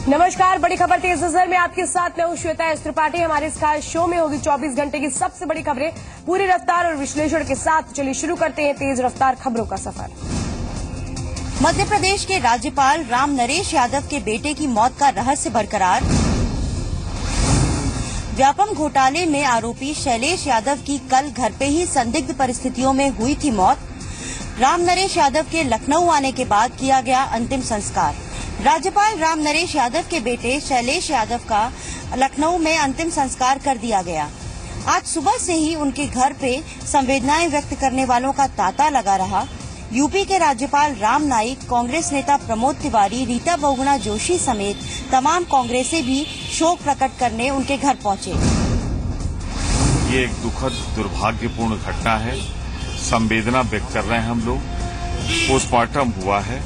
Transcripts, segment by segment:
नमस्कार, बड़ी खबर तेज नजर में आपके साथ मैं हूं श्वेता एस त्रिपाठी। हमारे इस खास शो में होगी 24 घंटे की सबसे बड़ी खबरें पूरी रफ्तार और विश्लेषण के साथ। चलिए शुरू करते हैं तेज रफ्तार खबरों का सफर। मध्य प्रदेश के राज्यपाल राम नरेश यादव के बेटे की मौत का रहस्य बरकरार। व्यापम घोटाले में आरोपी शैलेश यादव की कल घर पे ही संदिग्ध परिस्थितियों में हुई थी मौत। राम नरेश यादव के लखनऊ आने के बाद किया गया अंतिम संस्कार। राज्यपाल राम नरेश यादव के बेटे शैलेश यादव का लखनऊ में अंतिम संस्कार कर दिया गया। आज सुबह से ही उनके घर पे संवेदनाएं व्यक्त करने वालों का तांता लगा रहा। यूपी के राज्यपाल राम नाईक, कांग्रेस नेता प्रमोद तिवारी, रीता बहुगुणा जोशी समेत तमाम कांग्रेसी भी शोक प्रकट करने उनके घर पहुंचे। ये एक दुखद दुर्भाग्यपूर्ण घटना है। संवेदना व्यक्त कर रहे हैं हम लोग। पोस्टमार्टम हुआ है।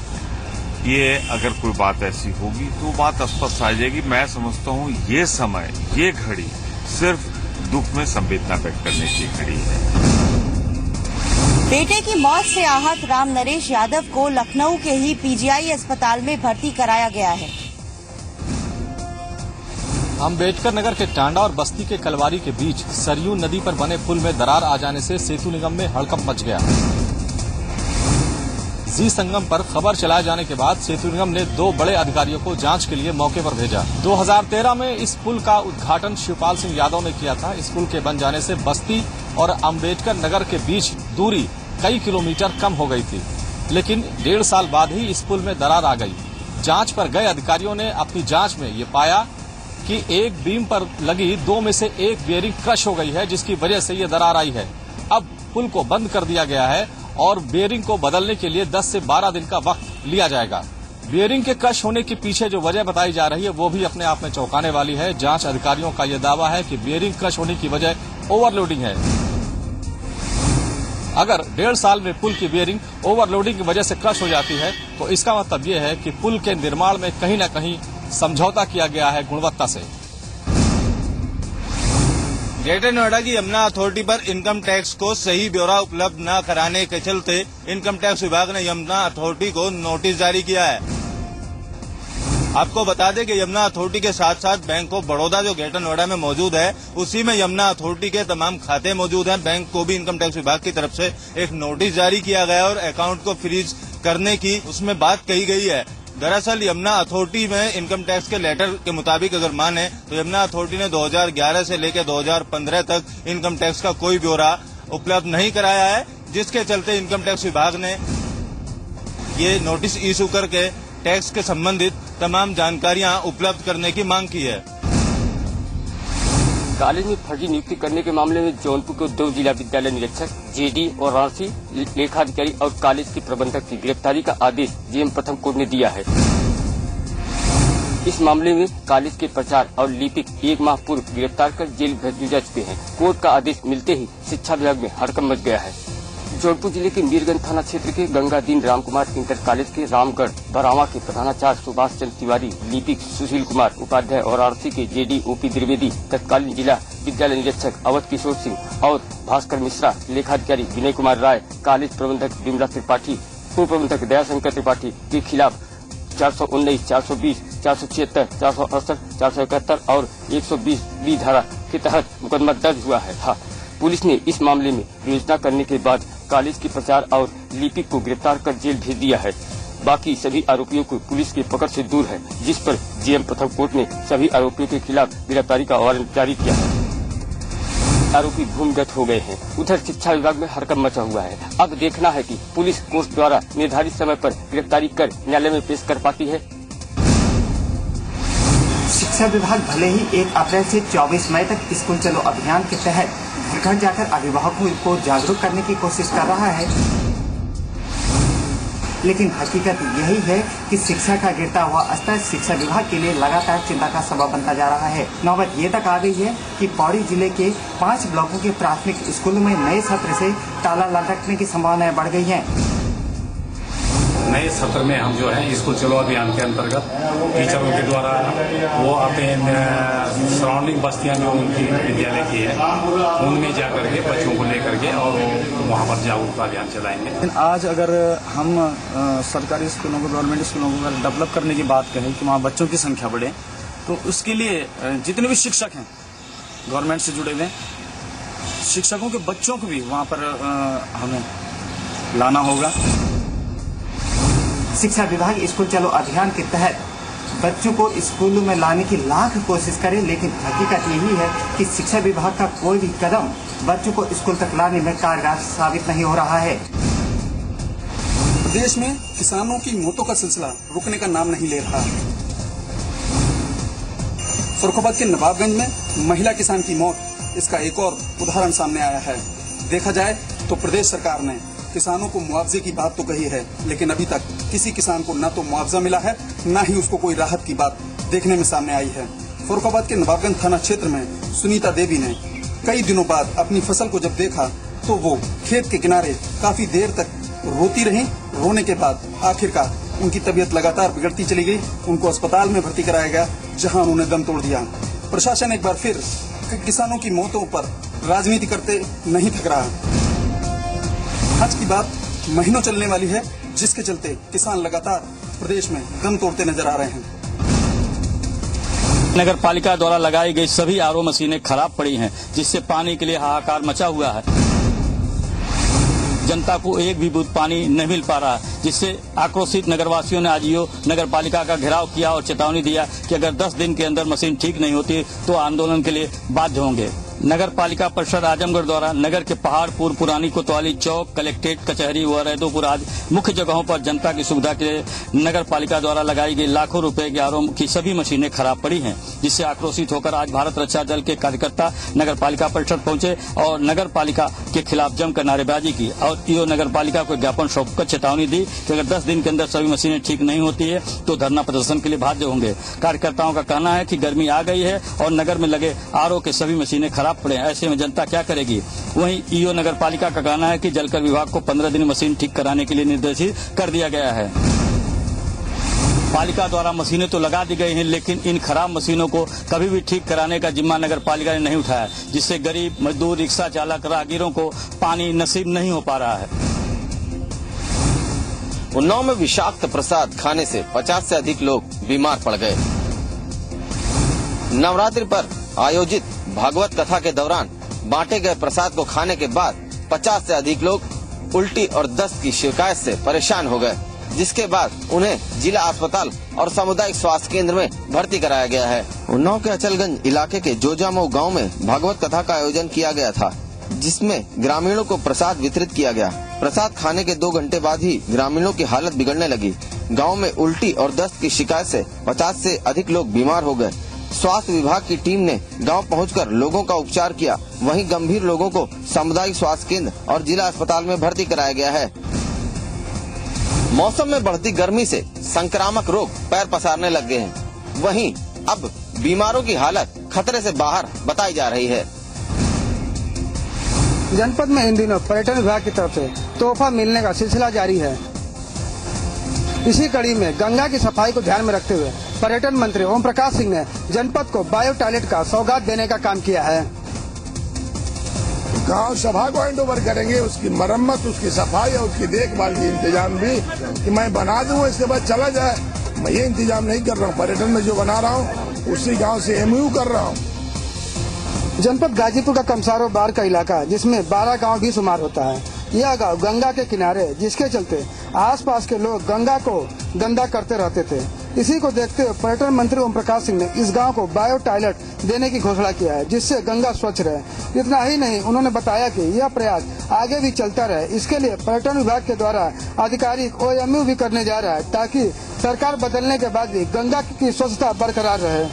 ये अगर कोई बात ऐसी होगी तो बात स्पष्ट आ जाएगी। मैं समझता हूँ ये समय, ये घड़ी सिर्फ दुख में संवेदना व्यक्त करने की घड़ी है। बेटे की मौत से आहत राम नरेश यादव को लखनऊ के ही पीजीआई अस्पताल में भर्ती कराया गया है। अम्बेडकर नगर के टांडा और बस्ती के कलवारी के बीच सरयू नदी पर बने पुल में दरार आ जाने से सेतु निगम में हड़कंप मच गया। जी संगम पर खबर चलाए जाने के बाद सेतु निगम ने 2 बड़े अधिकारियों को जांच के लिए मौके पर भेजा। 2013 में इस पुल का उद्घाटन शिवपाल सिंह यादव ने किया था। इस पुल के बन जाने से बस्ती और अम्बेडकर नगर के बीच दूरी कई किलोमीटर कम हो गई थी, लेकिन 1.5 साल बाद ही इस पुल में दरार आ गई। जांच पर गए अधिकारियों ने अपनी जांच में ये पाया कि एक बीम पर लगी 2 में से एक बेयरिंग क्रश हो गई है, जिसकी वजह से ये दरार आई है। अब पुल को बंद कर दिया गया है और बेयरिंग को बदलने के लिए 10 से 12 दिन का वक्त लिया जाएगा। बेयरिंग के क्रश होने के पीछे जो वजह बताई जा रही है वो भी अपने आप में चौंकाने वाली है। जांच अधिकारियों का यह दावा है कि बेयरिंग क्रश होने की वजह ओवरलोडिंग है। अगर 1.5 साल में पुल की बेयरिंग ओवरलोडिंग की वजह से क्रश हो जाती है तो इसका मतलब ये है कि पुल के निर्माण में कहीं न कहीं समझौता किया गया है गुणवत्ता से। ग्रेटर नोएडा की यमुना अथॉरिटी पर इनकम टैक्स को सही ब्यौरा उपलब्ध न कराने के चलते इनकम टैक्स विभाग ने यमुना अथॉरिटी को नोटिस जारी किया है। आपको बता दें कि यमुना अथॉरिटी के साथ साथ बैंक ऑफ बड़ौदा जो ग्रेटर नोएडा में मौजूद है, उसी में यमुना अथॉरिटी के तमाम खाते मौजूद हैं। बैंक को भी इनकम टैक्स विभाग की तरफ से एक नोटिस जारी किया गया और अकाउंट को फ्रीज करने की उसमें बात कही गई है। दरअसल यमुना अथॉरिटी में इनकम टैक्स के लेटर के मुताबिक अगर माने तो यमुना अथॉरिटी ने 2011 से लेकर 2015 तक इनकम टैक्स का कोई ब्यौरा उपलब्ध नहीं कराया है, जिसके चलते इनकम टैक्स विभाग ने ये नोटिस इशू करके टैक्स के संबंधित तमाम जानकारियां उपलब्ध करने की मांग की है। कॉलेज में फर्जी नियुक्ति करने के मामले में जौनपुर के 2 जिला विद्यालय निरीक्षक, जेडी और रांची लेखाधिकारी और कॉलेज के प्रबंधक की गिरफ्तारी का आदेश जेएम प्रथम कोर्ट ने दिया है। इस मामले में कॉलेज के प्राचार्य और लिपिक 1 माह पूर्व गिरफ्तार कर जेल भेज जा चुके हैं। कोर्ट का आदेश मिलते ही शिक्षा विभाग में हड़कंप मच गया है। जौनपुर जिले के मीरगंज थाना क्षेत्र के गंगादीन राम कुमार इंटर कॉलेज के रामगढ़ बरावा के प्रधानाचार्य सुभाष चंद्र तिवारी, लिपिक सुशील कुमार उपाध्याय और आरसी के जेडी ओपी द्विवेदी, तत्कालीन जिला विद्यालय निरीक्षक अवध किशोर सिंह और भास्कर मिश्रा, लेखाधिकारी विनय कुमार राय, कॉलेज प्रबंधक विमला त्रिपाठी, पूर्व प्रबंधक दयाशंकर त्रिपाठी के खिलाफ 419, 420, 476, 468, 471 और 120 धारा के तहत मुकदमा दर्ज हुआ है। पुलिस ने इस मामले में विवेचना करने के बाद कॉलेज के प्राचार्य और लिपिक को गिरफ्तार कर जेल भेज दिया है। बाकी सभी आरोपियों को पुलिस की पकड़ से दूर है, जिस पर जेएम प्रथम कोर्ट ने सभी आरोपियों के खिलाफ गिरफ्तारी का वारंट जारी किया है। आरोपी भूमिगत हो गए हैं। उधर शिक्षा विभाग में हड़कंप मचा हुआ है। अब देखना है कि पुलिस कोर्ट द्वारा निर्धारित समय पर गिरफ्तारी कर न्यायालय में पेश कर पाती है। शिक्षा विभाग भले ही 1 अप्रैल से 24 मई तक स्कूल चलो अभियान के तहत घर घर जाकर अभिभावकों को जागरूक करने की कोशिश कर रहा है, लेकिन हकीकत यही है कि शिक्षा का गिरता हुआ स्तर शिक्षा विभाग के लिए लगातार चिंता का सबब बनता जा रहा है। नौबत ये तक आ गई है कि पौड़ी जिले के 5 ब्लॉकों के प्राथमिक स्कूलों में नए सत्र से ताला लटकने की संभावनाएं बढ़ गई हैं। नए सत्र में हम जो है स्कूल चलो अभियान के अंतर्गत टीचरों के द्वारा वो अपने सराउंडिंग बस्तियां जो उनकी विद्यालय की है उनमें जा करके बच्चों को लेकर के और वहाँ पर जागरूकता अभियान चलाएंगे। लेकिन आज अगर हम सरकारी स्कूलों को, गवर्नमेंट स्कूलों को अगर डेवलप करने की बात करें कि वहाँ बच्चों की संख्या बढ़े, तो उसके लिए जितने भी शिक्षक हैं गवर्नमेंट से जुड़े हुए शिक्षकों के बच्चों को भी वहाँ पर हमें लाना होगा। शिक्षा विभाग स्कूल चलो अभियान के तहत बच्चों को स्कूलों में लाने की लाख कोशिश करे, लेकिन हकीकत यही है कि शिक्षा विभाग का कोई भी कदम बच्चों को स्कूल तक लाने में कारगर साबित नहीं हो रहा है। प्रदेश में किसानों की मौतों का सिलसिला रुकने का नाम नहीं ले रहा। फर्रुखाबाद के नवाबगंज में महिला किसान की मौत, इसका एक और उदाहरण सामने आया है। देखा जाए तो प्रदेश सरकार ने किसानों को मुआवजे की बात तो कही है, लेकिन अभी तक किसी किसान को न तो मुआवजा मिला है, न ही उसको कोई राहत की बात देखने में सामने आई है। फर्रुखाबाद के नवाबगंज थाना क्षेत्र में सुनीता देवी ने कई दिनों बाद अपनी फसल को जब देखा तो वो खेत के किनारे काफी देर तक रोती रही। रोने के बाद आखिरकार उनकी तबीयत लगातार बिगड़ती चली गई। उनको अस्पताल में भर्ती कराया गया, जहां उन्होंने दम तोड़ दिया। प्रशासन एक बार फिर किसानों की मौतों पर राजनीति करते नहीं थक रहा। आज की बात महीनों चलने वाली है, जिसके चलते किसान लगातार प्रदेश में दम तोड़ते नजर आ रहे हैं। नगर पालिका द्वारा लगाई गई सभी आरओ मशीनें खराब पड़ी हैं, जिससे पानी के लिए हाहाकार मचा हुआ है। जनता को एक भी बूंद पानी नहीं मिल पा रहा है, जिससे आक्रोशित नगरवासियों ने आज नगर पालिका का घेराव किया और चेतावनी दिया कि अगर 10 दिन के अंदर मशीन ठीक नहीं होती तो आंदोलन के लिए बाध्य होंगे। नगर पालिका परिषद आजमगढ़ द्वारा नगर के पहाड़पुर, पुरानी कोतवाली चौक, कलेक्ट्रेट कचहरी व रैदोपुर आदि मुख्य जगहों पर जनता की सुविधा के लिए नगर पालिका द्वारा लगाई गई लाखों रुपए के आरओ की सभी मशीनें खराब पड़ी हैं, जिससे आक्रोशित होकर आज भारत रक्षा दल के कार्यकर्ता नगर पालिका परिषद पहुंचे और नगर पालिका के खिलाफ जमकर नारेबाजी की और ईओ नगर पालिका को ज्ञापन सौंपकर चेतावनी दी कि अगर 10 दिन के अंदर सभी मशीनें ठीक नहीं होती है तो धरना प्रदर्शन के लिए बाध्य होंगे। कार्यकर्ताओं का कहना है कि गर्मी आ गई है और नगर में लगे आरओ के सभी मशीनें खराब पड़े, ऐसे में जनता क्या करेगी। वहीं ईओ नगर पालिका का कहना है कि जलकर विभाग को 15 दिन मशीन ठीक कराने के लिए निर्देशित कर दिया गया है। पालिका द्वारा मशीनें तो लगा दी गई हैं, लेकिन इन खराब मशीनों को कभी भी ठीक कराने का जिम्मा नगर पालिका ने नहीं उठाया, जिससे गरीब मजदूर, रिक्शा चालक, राहगीरों को पानी नसीब नहीं हो पा रहा है। उन्नाव में विषाक्त प्रसाद खाने से 50 से अधिक लोग बीमार पड़ गए। नवरात्रि पर आयोजित भागवत कथा के दौरान बांटे गए प्रसाद को खाने के बाद 50 से अधिक लोग उल्टी और दस्त की शिकायत से परेशान हो गए, जिसके बाद उन्हें जिला अस्पताल और सामुदायिक स्वास्थ्य केंद्र में भर्ती कराया गया है। उन्नाव के अचलगंज इलाके के जोजामऊ गांव में भागवत कथा का आयोजन किया गया था, जिसमें ग्रामीणों को प्रसाद वितरित किया गया। प्रसाद खाने के 2 घंटे बाद ही ग्रामीणों की हालत बिगड़ने लगी। गाँव में उल्टी और दस्त की शिकायत से 50 से अधिक लोग बीमार हो गए। स्वास्थ्य विभाग की टीम ने गांव पहुंचकर लोगों का उपचार किया। वहीं गंभीर लोगों को सामुदायिक स्वास्थ्य केंद्र और जिला अस्पताल में भर्ती कराया गया है। मौसम में बढ़ती गर्मी से संक्रामक रोग पैर पसारने लग गए हैं। वहीं अब बीमारों की हालत खतरे से बाहर बताई जा रही है। जनपद में इन दिनों पर्यटन विभाग की तरफ से तोहफा मिलने का सिलसिला जारी है। इसी कड़ी में गंगा की सफाई को ध्यान में रखते हुए पर्यटन मंत्री ओम प्रकाश सिंह ने जनपद को बायो टॉयलेट का सौगात देने का काम किया है। गांव सभा को हैंड ओवर करेंगे, उसकी मरम्मत, उसकी सफाई और उसकी देखभाल की इंतजाम भी कि मैं बना दूं, इसके बाद चला जाए। मैं ये इंतजाम नहीं कर रहा हूँ। पर्यटन में जो बना रहा हूँ उसी गाँव से MOU कर रहा हूँ। जनपद गाजीपुर का कमसारो बार का इलाका, जिसमें 12 गांव भी शुमार होता है। यह गांव गंगा के किनारे, जिसके चलते आसपास के लोग गंगा को गंदा करते रहते थे। इसी को देखते हुए पर्यटन मंत्री ओम प्रकाश सिंह ने इस गांव को बायो टॉयलेट देने की घोषणा किया है, जिससे गंगा स्वच्छ रहे। इतना ही नहीं, उन्होंने बताया कि यह प्रयास आगे भी चलता रहे। इसके लिए पर्यटन विभाग के द्वारा आधिकारिक OMU भी करने जा रहा है, ताकि सरकार बदलने के बाद भी गंगा की स्वच्छता बरकरार रहे।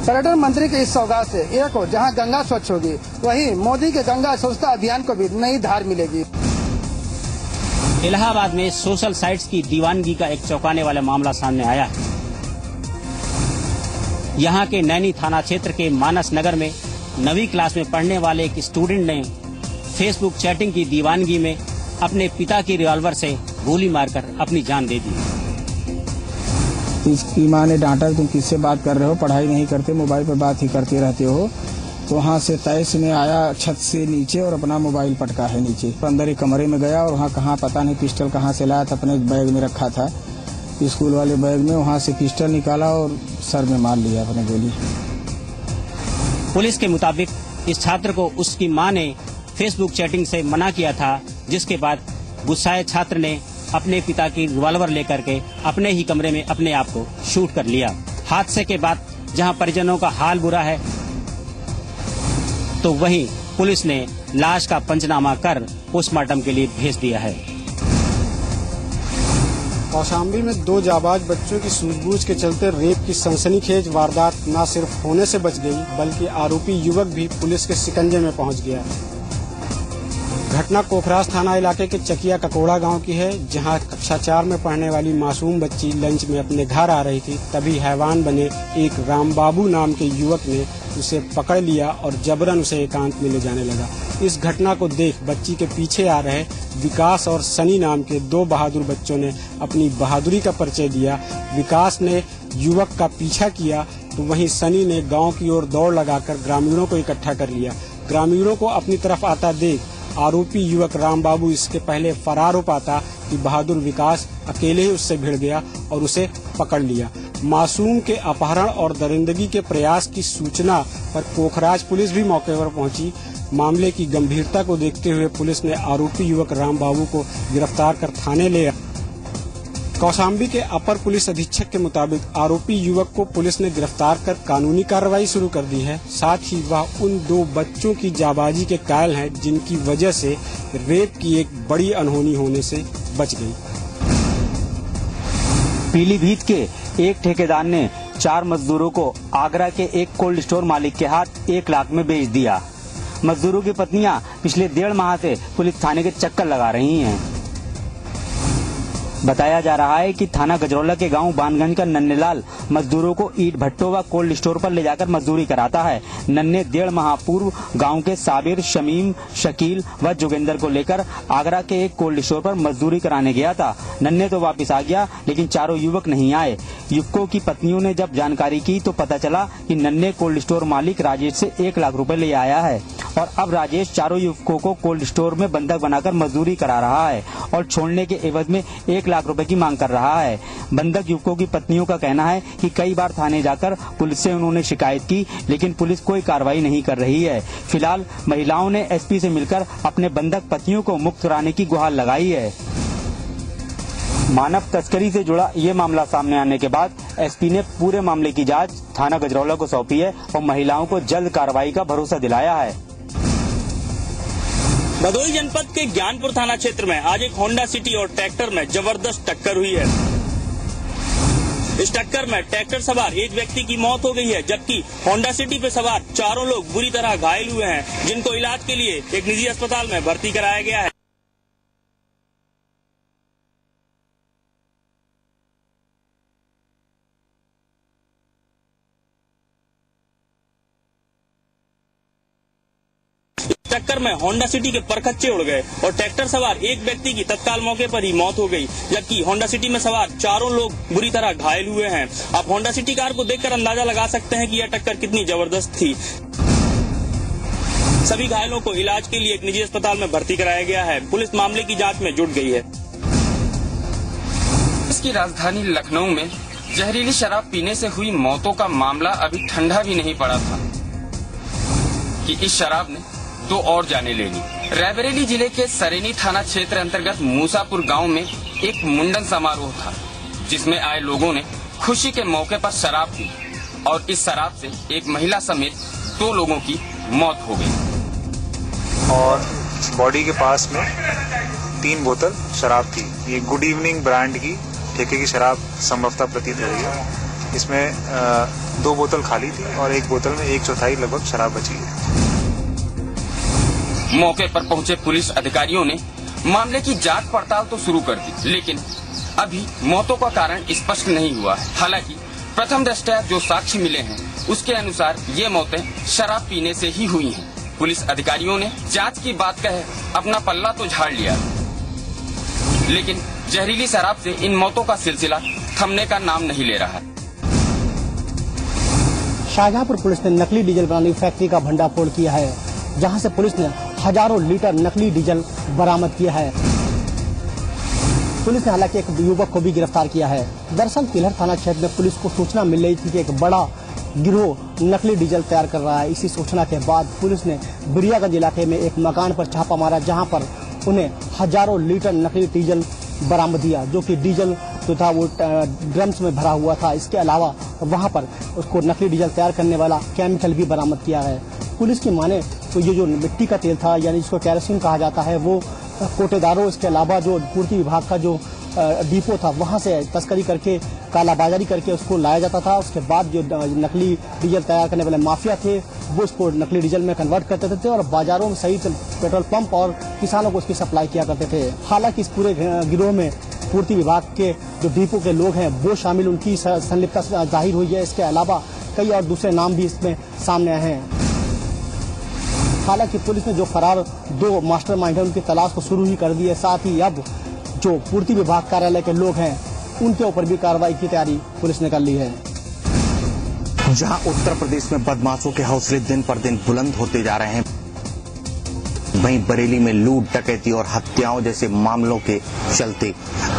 पर्यटन मंत्री के इस सौगात से एक और जहां गंगा स्वच्छ होगी, वहीं मोदी के गंगा स्वच्छता अभियान को भी नई धार मिलेगी। इलाहाबाद में सोशल साइट्स की दीवानगी का एक चौंकाने वाला मामला सामने आया है। यहां के नैनी थाना क्षेत्र के मानस नगर में 9वीं क्लास में पढ़ने वाले एक स्टूडेंट ने फेसबुक चैटिंग की दीवानगी में अपने पिता की रिवॉल्वर से गोली मारकर अपनी जान दे दी। इसकी माँ ने डांटा, तुम किससे बात कर रहे हो, पढ़ाई नहीं करते, मोबाइल पर बात ही करते रहते हो। तो वहाँ से तैस में आया छत से नीचे और अपना मोबाइल पटका है नीचे। अंदर एक कमरे में गया और वहाँ कहाँ पता नहीं पिस्टल कहाँ से लाया था, अपने बैग में रखा था स्कूल वाले बैग में, वहाँ से पिस्टल निकाला और सर में मार लिया अपने गोली। पुलिस के मुताबिक इस छात्र को उसकी मां ने फेसबुक चैटिंग से मना किया था, जिसके बाद गुस्साए छात्र ने अपने पिता की रिवॉल्वर लेकर के अपने ही कमरे में अपने आप को शूट कर लिया। हादसे के बाद जहां परिजनों का हाल बुरा है, तो वहीं पुलिस ने लाश का पंचनामा कर पोस्टमार्टम के लिए भेज दिया है। कौशाम्बी में 2 जाबाज बच्चों की सूझबूझ के चलते रेप की सनसनीखेज वारदात न सिर्फ होने से बच गई, बल्कि आरोपी युवक भी पुलिस के शिकंजे में पहुंच गया। घटना कोखरास थाना इलाके के चकिया ककोड़ा गांव की है, जहां कक्षा 4 में पढ़ने वाली मासूम बच्ची लंच में अपने घर आ रही थी। तभी हैवान बने एक रामबाबू नाम के युवक ने उसे पकड़ लिया और जबरन उसे एकांत में ले जाने लगा। इस घटना को देख बच्ची के पीछे आ रहे विकास और सनी नाम के 2 बहादुर बच्चों ने अपनी बहादुरी का परिचय दिया। विकास ने युवक का पीछा किया, तो वहीं सनी ने गांव की ओर दौड़ लगाकर ग्रामीणों को इकट्ठा कर लिया। ग्रामीणों को अपनी तरफ आता देख आरोपी युवक रामबाबू इसके पहले फरार हो पाता कि बहादुर विकास अकेले ही उससे भिड़ गया और उसे पकड़ लिया। मासूम के अपहरण और दरिंदगी के प्रयास की सूचना पर कोखराज पुलिस भी मौके पर पहुंची। मामले की गंभीरता को देखते हुए पुलिस ने आरोपी युवक रामबाबू को गिरफ्तार कर थाने ले आया। कौशाम्बी के अपर पुलिस अधीक्षक के मुताबिक आरोपी युवक को पुलिस ने गिरफ्तार कर कानूनी कार्रवाई शुरू कर दी है। साथ ही वह उन 2 बच्चों की जाबाजी के कायल हैं, जिनकी वजह से रेप की एक बड़ी अनहोनी होने से बच गई। पीलीभीत के एक ठेकेदार ने 4 मजदूरों को आगरा के एक कोल्ड स्टोर मालिक के हाथ 1 लाख में बेच दिया। मजदूरों की पत्नियां पिछले 1.5 माह से पुलिस थाने के चक्कर लगा रही हैं। बताया जा रहा है कि थाना गजरौला के गांव बानगंज का नन्हेलाल मजदूरों को ईट भट्टों व कोल्ड स्टोर पर ले जाकर मजदूरी कराता है। नन्हे 1.5 माह पूर्व गांव के साबिर, शमीम, शकील व जोगेंद्र को लेकर आगरा के एक कोल्ड स्टोर पर मजदूरी कराने गया था। नन्हे तो वापस आ गया, लेकिन चारों युवक नहीं आए। युवकों की पत्नियों ने जब जानकारी की तो पता चला कि नन्हे कोल्ड स्टोर मालिक राजेश से 1 लाख रुपए ले आया है और अब राजेश चारों युवकों को कोल्ड स्टोर में बंधक बनाकर मजदूरी करा रहा है और छोड़ने के एवज में 1 लाख रुपए की मांग कर रहा है। बंधक युवकों की पत्नियों का कहना है कि कई बार थाने जाकर पुलिस से उन्होंने शिकायत की, लेकिन पुलिस कोई कार्रवाई नहीं कर रही है। फिलहाल महिलाओं ने एसपी से मिलकर अपने बंधक पतियों को मुक्त कराने की गुहार लगाई है। मानव तस्करी से जुड़ा ये मामला सामने आने के बाद एसपी ने पूरे मामले की जांच थाना गजरौला को सौंपी है और महिलाओं को जल्द कार्रवाई का भरोसा दिलाया है। भदोही जनपद के ज्ञानपुर थाना क्षेत्र में आज एक होंडा सिटी और ट्रैक्टर में जबरदस्त टक्कर हुई है। इस टक्कर में ट्रैक्टर सवार एक व्यक्ति की मौत हो गई है, जबकि होंडा सिटी पे सवार 4 लोग बुरी तरह घायल हुए हैं, जिनको इलाज के लिए एक निजी अस्पताल में भर्ती कराया गया है। टक्कर में होंडा सिटी के परखच्चे उड़ गए और ट्रैक्टर सवार एक व्यक्ति की तत्काल मौके पर ही मौत हो गई, जबकि होंडा सिटी में सवार 4 लोग बुरी तरह घायल हुए हैं। आप होंडा सिटी कार को देखकर अंदाजा लगा सकते हैं कि यह टक्कर कितनी जबरदस्त थी। सभी घायलों को इलाज के लिए एक निजी अस्पताल में भर्ती कराया गया है। पुलिस मामले की जांच में जुट गई है। इसकी राजधानी लखनऊ में जहरीली शराब पीने से हुई मौतों का मामला अभी ठंडा भी नहीं पड़ा था कि इस शराब ने 2 और जाने ले ली। रायबरेली जिले के सरेनी थाना क्षेत्र अंतर्गत मूसापुर गांव में एक मुंडन समारोह था, जिसमें आए लोगों ने खुशी के मौके पर शराब पी और इस शराब से एक महिला समेत 2 लोगों की मौत हो गई। और बॉडी के पास में 3 बोतल शराब थी। ये गुड इवनिंग ब्रांड की ठेके की शराब संभवतः प्रतीत हो रही है। इसमें 2 बोतल खाली थी और 1 बोतल में 1/4 लगभग शराब बची है। मौके पर पहुंचे पुलिस अधिकारियों ने मामले की जांच पड़ताल तो शुरू कर दी, लेकिन अभी मौतों का कारण स्पष्ट नहीं हुआ है। हालांकि प्रथम दृष्टया जो साक्ष्य मिले हैं उसके अनुसार ये मौतें शराब पीने से ही हुई हैं। पुलिस अधिकारियों ने जांच की बात कहे अपना पल्ला तो झाड़ लिया, लेकिन जहरीली शराब से इन मौतों का सिलसिला थमने का नाम नहीं ले रहा है। शाहजहांपुर पुलिस ने नकली डीजल बनाने फैक्ट्री का भंडाफोड़ किया है, जहां से पुलिस ने हजारों लीटर नकली डीजल बरामद किया है। पुलिस ने हालांकि एक युवक को भी गिरफ्तार किया है। दरअसल तिलहर थाना क्षेत्र में पुलिस को सूचना मिल रही थी कि एक बड़ा गिरोह नकली डीजल तैयार कर रहा है। इसी सूचना के बाद पुलिस ने बिरियागंज इलाके में एक मकान पर छापा मारा, जहां पर उन्हें हजारों लीटर नकली डीजल बरामद दिया, जो कि डीजल जो था वो ड्रम्स में भरा हुआ था। इसके अलावा वहां पर उसको नकली डीजल तैयार करने वाला केमिकल भी बरामद किया है। पुलिस की माने तो ये जो मिट्टी का तेल था, यानी जिसको केरोसिन कहा जाता है, वो कोटेदारों, इसके अलावा जो पूर्ति विभाग का जो डिपो था, वहां से तस्करी करके, कालाबाजारी करके उसको लाया जाता था। उसके बाद जो नकली डीजल तैयार करने वाले माफिया थे, वो इसको नकली डीजल में कन्वर्ट करते थे और बाजारों में सही पेट्रोल पंप और किसानों को उसकी सप्लाई किया करते थे। हालांकि इस पूरे गिरोह में पूर्ति विभाग के जो डिपो के लोग हैं वो शामिल, उनकी संलिप्तता जाहिर हुई है। इसके अलावा कई और दूसरे नाम भी इसमें सामने आए हैं। हालांकि पुलिस ने जो फरार 2 मास्टरमाइंड है उनकी तलाश को शुरू ही कर दी है। साथ ही अब जो पूर्ति विभाग कार्यालय के लोग हैं उनके ऊपर भी कार्रवाई की तैयारी पुलिस ने कर ली है। जहां उत्तर प्रदेश में बदमाशों के हौसले दिन पर दिन बुलंद होते जा रहे हैं, वहीं बरेली में लूट, डकैती और हत्याओं जैसे मामलों के चलते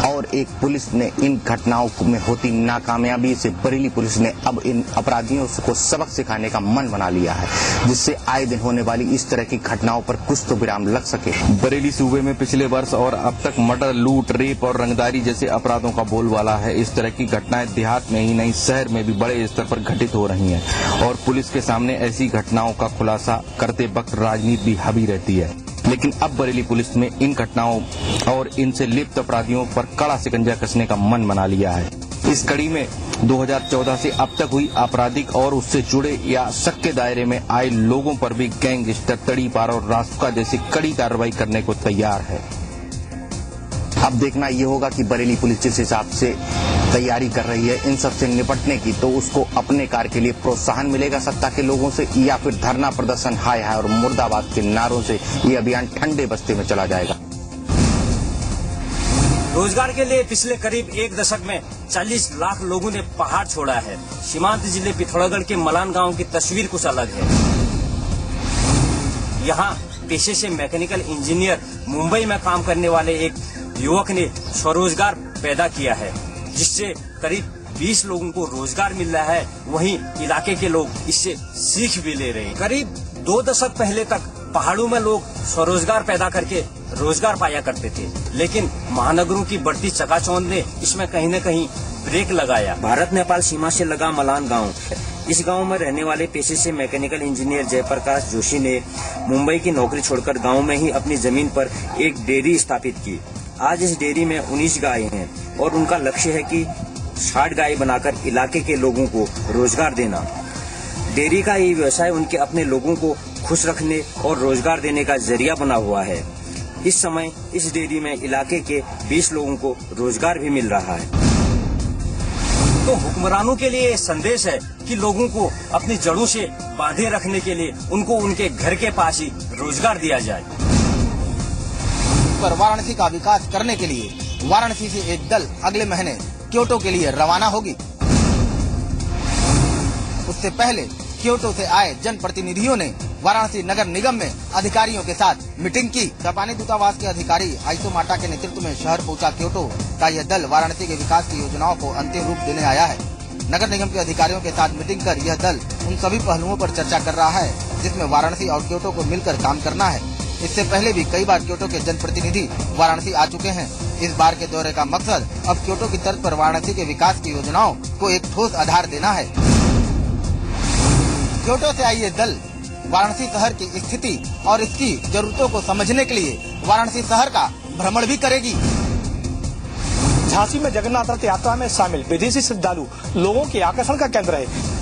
और एक पुलिस ने इन घटनाओं में होती नाकामयाबी से बरेली पुलिस ने अब इन अपराधियों को सबक सिखाने का मन बना लिया है, जिससे आए दिन होने वाली इस तरह की घटनाओं पर कुछ तो विराम लग सके। बरेली सूबे में पिछले वर्ष और अब तक मर्डर, लूट, रेप और रंगदारी जैसे अपराधों का बोलबाला है। इस तरह की घटनाएं देहात में ही नहीं, शहर में भी बड़े स्तर पर घटित हो रही हैं और पुलिस के सामने ऐसी घटनाओं का खुलासा करते वक्त राजनीति भी हावी रहती है। लेकिन अब बरेली पुलिस ने इन घटनाओं और इनसे लिप्त अपराधियों पर कड़ा शिकंजा कसने का मन बना लिया है। इस कड़ी में 2014 से अब तक हुई आपराधिक और उससे जुड़े या शक के दायरे में आए लोगों पर भी गैंगस्टर, तड़ीपार और रासुका जैसी कड़ी कार्रवाई करने को तैयार है। अब देखना ये होगा कि बरेली पुलिस जिस हिसाब से तैयारी कर रही है इन सब से निपटने की, तो उसको अपने कार्य के लिए प्रोत्साहन मिलेगा सत्ता के लोगों से, या फिर धरना प्रदर्शन, हाय हाय और मुर्दाबाद के नारों से ये अभियान ठंडे बस्ते में चला जाएगा। रोजगार के लिए पिछले करीब 1 दशक में 40 लाख लोगों ने पहाड़ छोड़ा है। सीमांत जिले पिथौरागढ़ के मलान गांव की तस्वीर कुछ अलग है। यहाँ पेशे से मैकेनिकल इंजीनियर मुंबई में काम करने वाले एक युवक ने स्वरोजगार पैदा किया है, जिससे करीब 20 लोगों को रोजगार मिल रहा है। वहीं इलाके के लोग इससे सीख भी ले रहे हैं। करीब 2 दशक पहले तक पहाड़ों में लोग स्वरोजगार पैदा करके रोजगार पाया करते थे, लेकिन महानगरों की बढ़ती चकाचौंध ने इसमें कहीं न कहीं ब्रेक लगाया। भारत नेपाल सीमा से लगा मलान गांव, इस गांव में रहने वाले पेशे से मैकेनिकल इंजीनियर जयप्रकाश जोशी ने मुंबई की नौकरी छोड़कर गांव में ही अपनी जमीन पर एक डेयरी स्थापित की। आज इस डेयरी में 19 गायें हैं और उनका लक्ष्य है कि 60 गाय बनाकर इलाके के लोगों को रोजगार देना। डेयरी का ये व्यवसाय उनके अपने लोगों को खुश रखने और रोजगार देने का जरिया बना हुआ है। इस समय इस डेयरी में इलाके के 20 लोगों को रोजगार भी मिल रहा है। तो हुक्मरानों के लिए संदेश है कि लोगों को अपनी जड़ों से बांधे रखने के लिए उनको उनके घर के पास ही रोजगार दिया जाए। पर वाराणसी का विकास करने के लिए वाराणसी से एक दल अगले महीने क्योटो के लिए रवाना होगी। उससे पहले क्योटो से आए जनप्रतिनिधियों ने वाराणसी नगर निगम में अधिकारियों के साथ मीटिंग की। जापानी दूतावास के अधिकारी आइसो माटा के नेतृत्व में शहर पहुंचा क्योटो का यह दल वाराणसी के विकास की योजनाओं को अंतिम रूप देने आया है। नगर निगम के अधिकारियों के साथ मीटिंग कर यह दल उन सभी पहलुओं पर चर्चा कर रहा है जिसमें वाराणसी और क्योटो को मिलकर काम करना है। इससे पहले भी कई बार क्योटो के जनप्रतिनिधि वाराणसी आ चुके हैं। इस बार के दौरे का मकसद अब क्योटो की तर्ज पर वाराणसी के विकास की योजनाओं को एक ठोस आधार देना है। क्योटो से आई ये दल वाराणसी शहर की स्थिति और इसकी जरूरतों को समझने के लिए वाराणसी शहर का भ्रमण भी करेगी। झांसी में जगन्नाथ रथ यात्रा में शामिल विदेशी श्रद्धालु लोगों के आकर्षण का केंद्र है।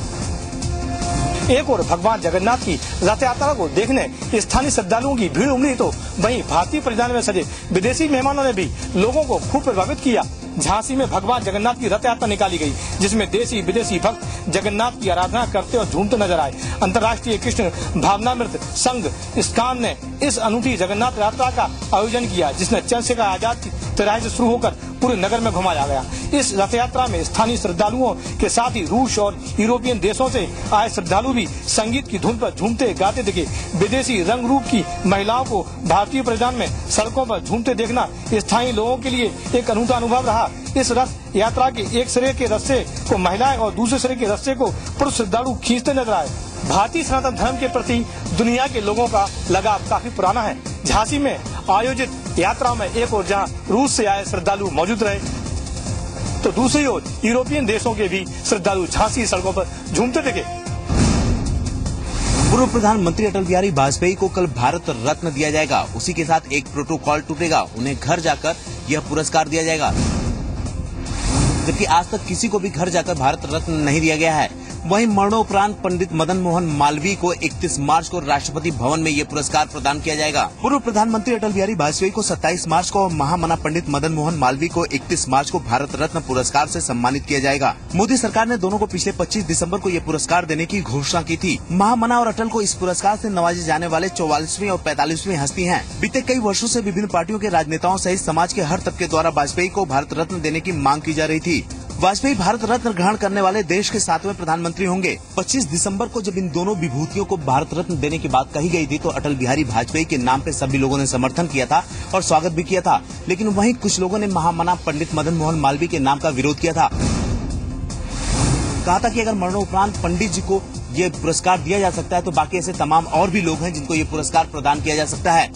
एक और भगवान जगन्नाथ की रथ यात्रा को देखने स्थानीय श्रद्धालुओं की भीड़ उमड़ी, तो वहीं भारतीय परिधान में सजे विदेशी मेहमानों ने भी लोगों को खूब प्रभावित किया। झांसी में भगवान जगन्नाथ की रथ यात्रा निकाली गई, जिसमें देशी विदेशी भक्त जगन्नाथ की आराधना करते और झूमते नजर आए। अंतर्राष्ट्रीय कृष्ण भावनामृत संघ इस्कान ने इस अनूठी जगन्नाथ यात्रा का आयोजन किया, जिसने चंद्रशेखर आजाद की तिराहे से शुरू होकर पूरे नगर में घुमाया गया। इस रथ यात्रा में स्थानीय श्रद्धालुओं के साथ ही रूस और यूरोपियन देशों से आए श्रद्धालु भी संगीत की धुन पर झूमते गाते दिखे। विदेशी रंग रूप की महिलाओं को भारतीय परिधान में सड़कों पर झूमते देखना स्थानीय लोगों के लिए एक अनूठा अनुभव रहा। इस रथ यात्रा के एक सिरे के रस्से को महिलाएं और दूसरे सिरे के रस्से को पुरुष श्रद्धालु खींचते नजर आए। भारतीय सनातन धर्म के प्रति दुनिया के लोगों का लगाव काफी पुराना है। झांसी में आयोजित यात्रा में एक ओर जहां रूस से आए श्रद्धालु मौजूद रहे, तो दूसरी ओर यूरोपियन देशों के भी श्रद्धालु झांसी सड़कों पर झूमते दिखे। पूर्व प्रधानमंत्री अटल बिहारी वाजपेयी को कल भारत रत्न दिया जाएगा। उसी के साथ एक प्रोटोकॉल टूटेगा, उन्हें घर जाकर यह पुरस्कार दिया जाएगा, जबकि आज तक किसी को भी घर जाकर भारत रत्न नहीं दिया गया है। वहीं मरणोपरांत पंडित मदन मोहन मालवीय को 31 मार्च को राष्ट्रपति भवन में ये पुरस्कार प्रदान किया जाएगा। पूर्व प्रधानमंत्री अटल बिहारी वाजपेयी को 27 मार्च को और महामना पंडित मदन मोहन मालवीय को 31 मार्च को भारत रत्न पुरस्कार से सम्मानित किया जाएगा। मोदी सरकार ने दोनों को पिछले 25 दिसंबर को ये पुरस्कार देने की घोषणा की थी। महामना और अटल को इस पुरस्कार से नवाजे जाने वाले 44वीं और 45वीं हस्ती हैं। बीते कई वर्षों से विभिन्न पार्टियों के राजनेताओं सहित समाज के हर तबके द्वारा वाजपेयी को भारत रत्न देने की मांग की जा रही थी। वाजपेयी भारत रत्न ग्रहण करने वाले देश के 7वें प्रधानमंत्री होंगे। 25 दिसंबर को जब इन दोनों विभूतियों को भारत रत्न देने की बात कही गई थी, तो अटल बिहारी वाजपेयी के नाम पे सभी लोगों ने समर्थन किया था और स्वागत भी किया था, लेकिन वहीं कुछ लोगों ने महामना पंडित मदन मोहन मालवीय के नाम का विरोध किया था। कहा था कि अगर मरणोपरांत पंडित जी को ये पुरस्कार दिया जा सकता है, तो बाकी ऐसे तमाम और भी लोग हैं जिनको ये पुरस्कार प्रदान किया जा सकता है।